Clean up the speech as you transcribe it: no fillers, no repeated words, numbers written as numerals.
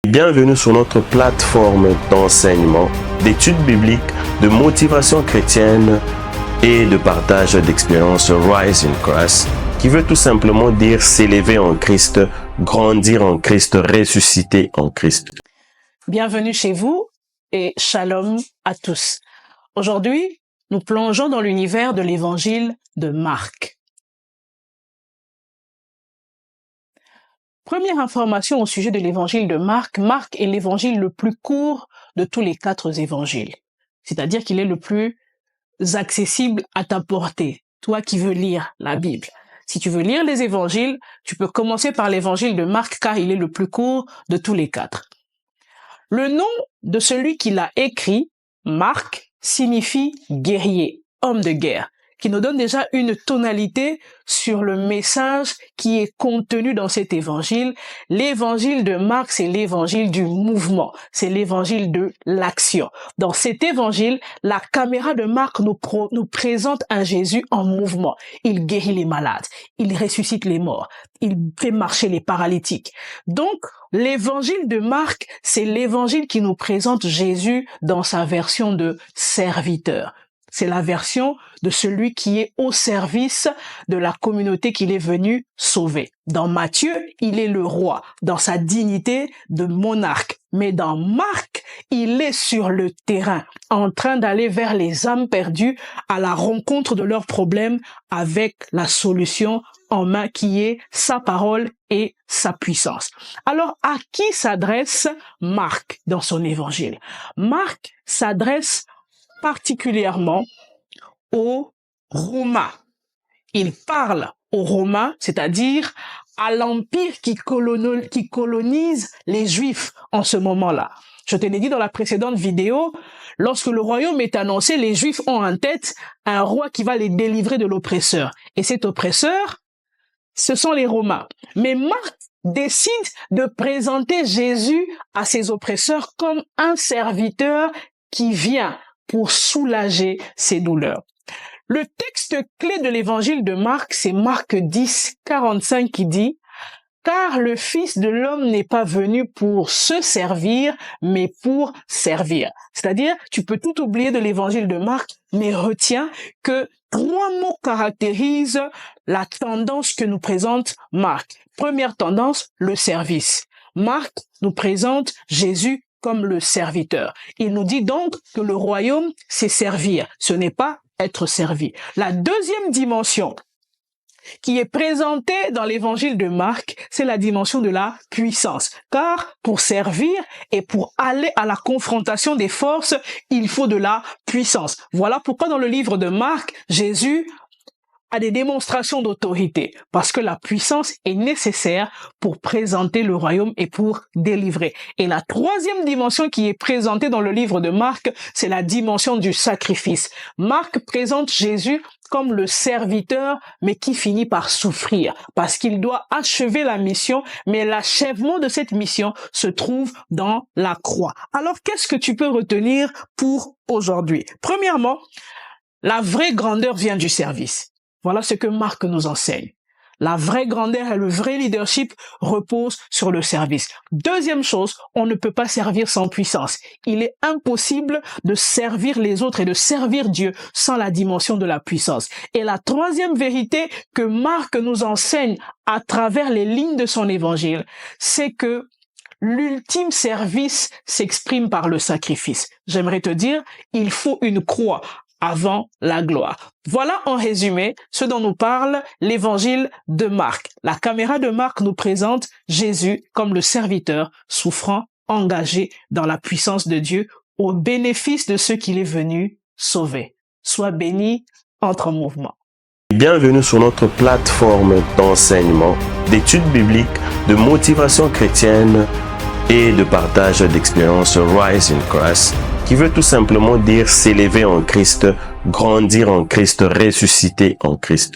Bienvenue sur notre plateforme d'enseignement, d'études bibliques, de motivation chrétienne et de partage d'expériences Rise in Christ, qui veut tout simplement dire s'élever en Christ, grandir en Christ, ressusciter en Christ. Bienvenue chez vous et shalom à tous. Aujourd'hui, nous plongeons dans l'univers de l'évangile de Marc. Première information au sujet de l'évangile de Marc. Marc est l'évangile le plus court de tous les 4 évangiles. C'est-à-dire qu'il est le plus accessible à ta portée. Toi qui veux lire la Bible. Si tu veux lire les évangiles, tu peux commencer par l'évangile de Marc car il est le plus court de tous les 4. Le nom de celui qui l'a écrit, Marc, signifie guerrier, homme de guerre, qui nous donne déjà une tonalité sur le message qui est contenu dans cet évangile. L'évangile de Marc, c'est l'évangile du mouvement, c'est l'évangile de l'action. Dans cet évangile, la caméra de Marc nous présente un Jésus en mouvement. Il guérit les malades, il ressuscite les morts, il fait marcher les paralytiques. Donc, l'évangile de Marc, c'est l'évangile qui nous présente Jésus dans sa version de serviteur. C'est la version de celui qui est au service de la communauté qu'il est venu sauver. Dans Matthieu, il est le roi, dans sa dignité de monarque. Mais dans Marc, il est sur le terrain, en train d'aller vers les âmes perdues à la rencontre de leurs problèmes avec la solution en main qui est sa parole et sa puissance. Alors, à qui s'adresse Marc dans son évangile? Marc s'adresse particulièrement aux Romains. Il parle aux Romains, c'est-à-dire à l'empire qui colonise les Juifs en ce moment-là. Je te l'ai dit dans la précédente vidéo, lorsque le royaume est annoncé, les Juifs ont en tête un roi qui va les délivrer de l'oppresseur. Et cet oppresseur, ce sont les Romains. Mais Marc décide de présenter Jésus à ses oppresseurs comme un serviteur qui vient pour soulager ses douleurs. Le texte clé de l'évangile de Marc, c'est Marc 10, 45 qui dit « Car le Fils de l'homme n'est pas venu pour se servir, mais pour servir. » C'est-à-dire, tu peux tout oublier de l'évangile de Marc, mais retiens que 3 mots caractérisent la tendance que nous présente Marc. Première tendance, le service. Marc nous présente Jésus comme le serviteur. Il nous dit donc que le royaume, c'est servir. Ce n'est pas être servi. La deuxième dimension qui est présentée dans l'évangile de Marc, c'est la dimension de la puissance. Car pour servir et pour aller à la confrontation des forces, il faut de la puissance. Voilà pourquoi dans le livre de Marc, Jésus à des démonstrations d'autorité, parce que la puissance est nécessaire pour présenter le royaume et pour délivrer. Et la troisième dimension qui est présentée dans le livre de Marc, c'est la dimension du sacrifice. Marc présente Jésus comme le serviteur, mais qui finit par souffrir, parce qu'il doit achever la mission, mais l'achèvement de cette mission se trouve dans la croix. Alors, qu'est-ce que tu peux retenir pour aujourd'hui? Premièrement, la vraie grandeur vient du service. Voilà ce que Marc nous enseigne. La vraie grandeur et le vrai leadership reposent sur le service. Deuxième chose, on ne peut pas servir sans puissance. Il est impossible de servir les autres et de servir Dieu sans la dimension de la puissance. Et la troisième vérité que Marc nous enseigne à travers les lignes de son évangile, c'est que l'ultime service s'exprime par le sacrifice. J'aimerais te dire, il faut une croix avant la gloire. Voilà en résumé ce dont nous parle l'évangile de Marc. La caméra de Marc nous présente Jésus comme le serviteur souffrant, engagé dans la puissance de Dieu au bénéfice de ceux qu'il est venu sauver. Sois béni, entre en mouvement. Bienvenue sur notre plateforme d'enseignement, d'études bibliques, de motivation chrétienne et de partage d'expériences Rise in Christ, qui veut tout simplement dire s'élever en Christ, grandir en Christ, ressusciter en Christ.